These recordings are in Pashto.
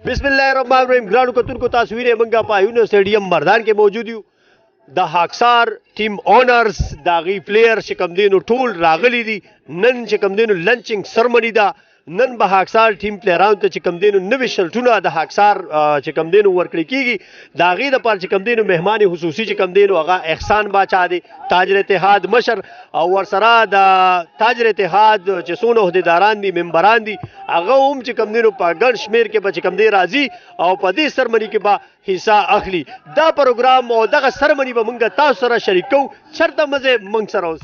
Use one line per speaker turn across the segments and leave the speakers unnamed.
बिस्मिल्लाहिर्रहमानिर्रहीम ग्राउंड कतुन को तस्वीरें मंगा पायूनो स्टेडियम मर्दान के मौजूद यू द हाक्सार टीम ऑनर्स दागी प्लेयर शिकमदीन टूल रागली दी नन शिकमदीन लंचिंग सरमनी दा नन ब हाक्सार टीम प्लेयरान ते शिकमदीन नवी शल्टुना द हाक्सार शिकमदीन वर्कड़ी कीगी दागी द पर शिकमदीन मेहमान हुसूसी शिकमदीन अगा एहसान बाचा दे ताजर इत्तेहाद मशर और सरा द ताजर इत्तेहाद चसून ओहदेदारान दी मेंबरान दी अगा शिकमदीन पा गन शमेर के बा शिकमदे राजी और पदी सरमनी के बा हिस्सा अखली दा प्रोग्राम और दगा सरमनी बा मंगा तासु सरा शरीको शर्त मजे मंग सरोस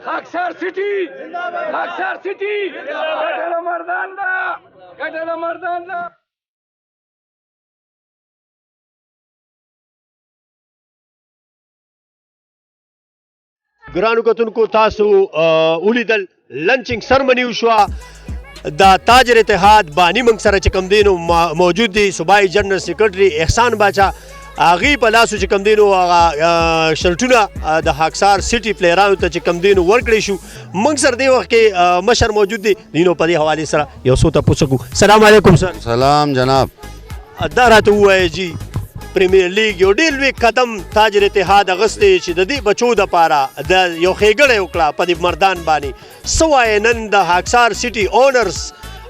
हाक्सार सिटी गटला मर्दान दा
ग्राउंड कतुन को तासु उलिदल लंचिंग सरमनी उशवा द ताजर इत्तेहाद बानी मंग सरा चिकमदीनो मौजूद दी सूबाई जनरल सेक्रेटरी एहसान बाचा आगी पलासु चिकमदीनो शल्टुना द हाक्सार सिटी प्लेयरान ते चिकमदीनो वर्कड़ेशु मंग सर दे वक्त के मशर मौजूद दी दीनो पदी हवाले सरा योसोता पुसकू सलाम अलैकुम सर
सलाम जनाब
दारा तो हुआ है जी प्रीमियर लीग यो डील वीक खत्म ताजर इत्तेहाद अगस्ते ची ददी बचो द पारा द यो खेगड़े उकला पदी मर्दान बानी सवाए नन द हाक्सार सिटी ओनर्स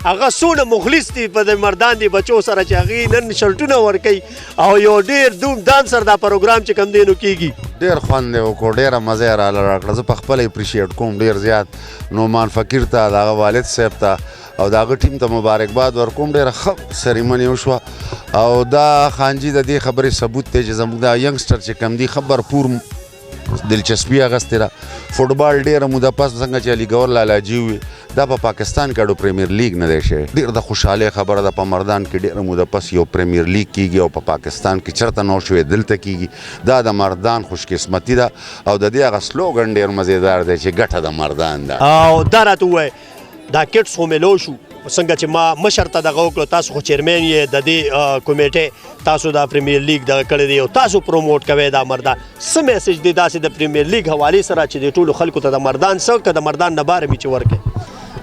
अगा सोना मुखलिस थी पद मर्दान दी बचो सरा चागी नन शल्टुना वर्कई और यो डेर धूम धाम सर दा प्रोग्राम च कम देनु कीगी
डेर خوان دی کو ډیر مزه را لړکړه زه په خپل اپریشیټ کوم ډیر زیات نومان فقیر ته دا والد صاحب ته او دا ټیم ته مبارکباد ورکوم ډیر ښه سریمونی وشو او دا خانجی د دې خبرې ثبوت ته چې زموږ دا ینګسټر چې کم دی خبر پور دلچسپي اغستره فوټبال ډیر موده پس څنګه چې علي ګور لالاجی وي دا په پاکستان کې د پریمیر لیگ نه دی شي ډیر د خوشاله خبره ده په مردان کې ډیر موده پس یو پریمیر لیگ کیږي او په پاکستان کې چرته نو شوې دلته کیږي دا د مردان خوش قسمتي ده او د دې هغه سلوګن ډیر مزیدار دی چې ګټه د مردان ده
او درته وای دا کټس خو ملو شو څنګه چې ما مشر ته دغه وکړو تاسو خو چیرمن یې د دې کمیټې تاسو د پریمیر لیگ د کړی دی او تاسو پروموټ کوي دا مردان څه میسج دی داسې د پریمیر لیگ حواله سره چې د ټولو خلکو ته د مردان څخه که د مردان نه باره می چې ورکه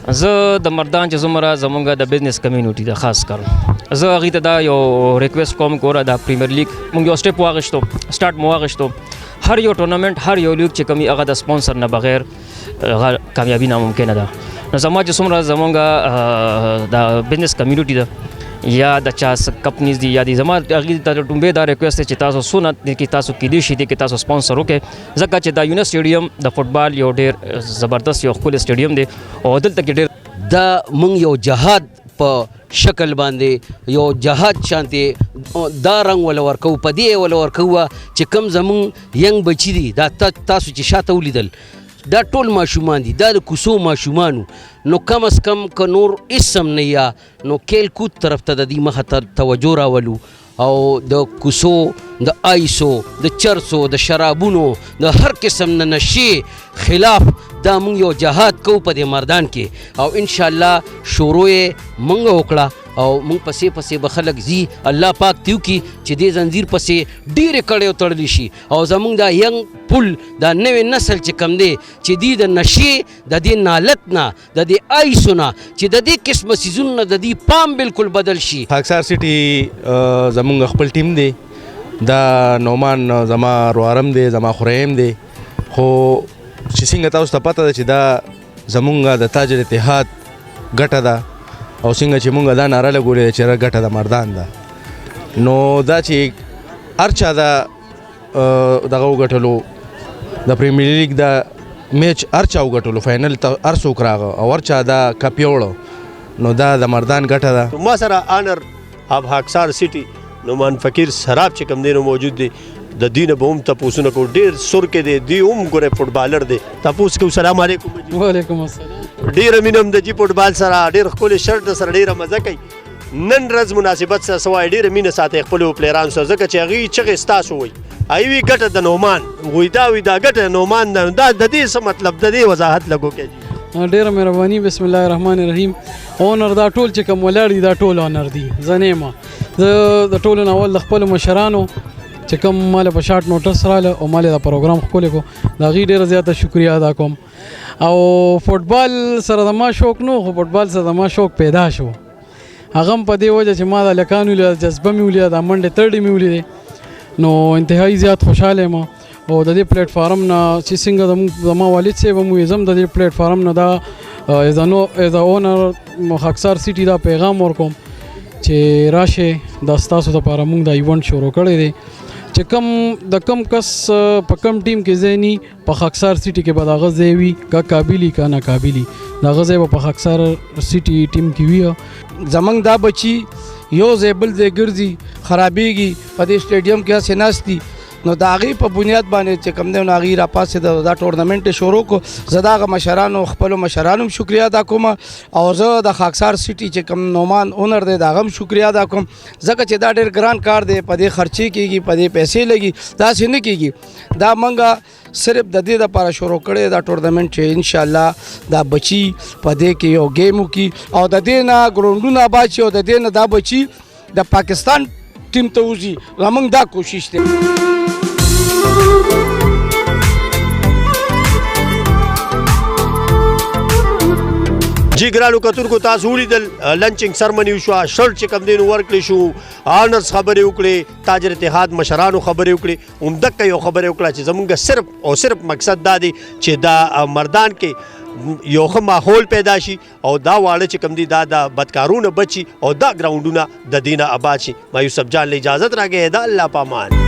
زه د مردان چې زمره زمونږ د بزنس کمیونټي د خاص کار زه هغې ته دا یو ریکویسټ کوم ګوره د پریمیر لیگ مونږ یو سټیپ واغشتو سټارټ مو واغشتو هر یو ټورنمنټ هر یو لیگ چې کوم هغه د سپانسر نه بغیر کامیابی ناممکنه ده نو زما چې څومره زمونږ د بزنس کمیونټي ده یا د چا کمپنیز دي یا د زما هغې ته ټومبې دا ریکویسټ دی چې تاسو څونه کې تاسو کیدای شي کې تاسو سپانسر وکړئ ځکه چې دا یونس سټیډیم د فوټبال یو ډېر زبردست یو ښکلی سټیډیم دی او دلته کې ډېر
دا مونږ یو جهاد په شکل باندې یو جهاد شانتي دا رنګ ولا ورکو په دې ولا ورکو چې کم زمونږ ینګ بچي دي دا تاسو چې شاته ولیدل دا ټول ماشومان دي دا د کوڅو ماشومانو نو کم از کم که نور اسم نه یا نو کیل کود طرف ته د دې مخه توجه راولو او د کوڅو د آیسو د چرسو د شرابونو د هر قسم نه نشې خلاف دا مونږ یو جهاد کوو په دې مردان کې او انشاءالله شروع یې مونږ وکړه او مونږ پسې پسې به خلک ځي الله پاک تیو کی چې دې زنځیر پسې ډېرې کړې او تړلی شي او زمونږ دا ینګ پل دا نوې نسل چې کم دی چې دوی د نشې د دې نالت نه د دې آیسو نه چې د دې قسمه څیزونو نه د دې پام بالکل بدل شي
هاکسار سټي زمونږ خپل ټیم دی دا نومان زما روارم دی زما خوریم دی خو چې څنګه تاسو ته پته ده چې دا زمونږ د تاجر اتحاد ګټه ده او څنګه چې مونږ دا ناره لګولې چې ګټه د مردان ده نو دا چې هر چا دا دغه وګټلو د پریمیر لیگ دا میچ هر چا وګټلو فاینل ته هر څوک راغه او هر چا دا کپ یوړو نو دا د مردان ګټه ده
ما سره آنر اب هاکسار سټي نومان فقیر سراب چې کم دینو موجود دی د دینه به هم تپوسونه کو ډېر سر کې دی دی هم ګوره فوټبالر دی تپوس کو سلام علیکم
وعلیکم السلام
ډېره مینه هم د جي فوټبال سره ډېر ښکلی شرټ سره ډېره مزه کوي نن ورځ مناسبت سره سوای ډېره مینه ساتئ خپلو پلیرانو سره ځکه چې هغوی چغې ستاسو وایي هغوی وي ګټه د نومان وایي دا ګټه د نومان ده دا د دې څه مطلب د دې وضاحت لږ وکړئ
ډیره مهرباني بسم الله الرحمن الرحیم اونر دا ټول چې کوم ولاړ دي دا ټول اونر دي زه نه یم زه د ټولو نه اول د خپلو مشرانو چې کوم مال په شارټ نوټس راله او مال دا پروګرام ښکلی کو د هغوی ډېره زیاته شکریه ادا کوم او فوټبال سره زما شوق نه خو فوټبال سره زما شوق پیدا شو هغه هم په دې وجه چې ما د هلکانو ولیده جذبه مې ولیده دا منډې ترډې مې ولیدې نو انتهایي زیات خوشحاله یم او د دې پلیټ فارم نه چې څنګه زما والد صاحب هم وي زه هم د دې پلیټ فارم نه دا ایز ا اونر خاکسار سیټي دا پیغام ورکوم چې راشئ دا ستاسو دپاره موږ دا ایونټ شروع کړی دی چې کم د کم کس په کم ټیم کې ځای نی په خاکسار سیټي کې به د هغه ځای وي که قابلي که ناقابلي د هغه ځای به په خاکسار سیټي ټیم کې وي
زمنګ دا بچي یو ځای بل ځای ګرځي خرابېږي په دې سټیډیم کې هسې ناست دي نو د هغې په بنیاد باندې چې کوم دی نو هغې راپاسېده دا ټورنمنټ یې شروع کړو زه د هغه مشرانو خپلو مشرانو هم شکریه ادا کوم او زه د خاکسار سیټي چې کوم نومان اونر دی د هغه هم شکریه ادا کوم ځکه چې دا ډېر ګران کار دی په دې خرچې کېږي په دې پیسې لګي داسې نه کېږي دا موږ صرف د دې دپاره شروع کړی دا ټورنمنټ چې انشاءالله دا بچي په دې کې یو ګیم وکړي او د دې نه ګراونډونه آباد شي او د دې نه دا بچي د پاکستان ټیم ته وځي زموږ دا کوشش دی
جی ګرانو کتونکو تاسو ولیدل لنچینګ سرمني وشوه شرټ چې کوم دی نو ورکړی شو آنرز خبرې وکړې تاجر اتحاد مشرانو خبرې وکړې همدقه یو خبرې وکړه چې زمونږ صرف او صرف مقصد دا دی چې دا مردان کې یو ښه ماحول پیدا شي او دا واړه چې کوم دي دا د بدکارونه بچي او دا ګراونډونه د دې نه آباد شي ما یوسف جان له اجازت راکړې ده الله پامان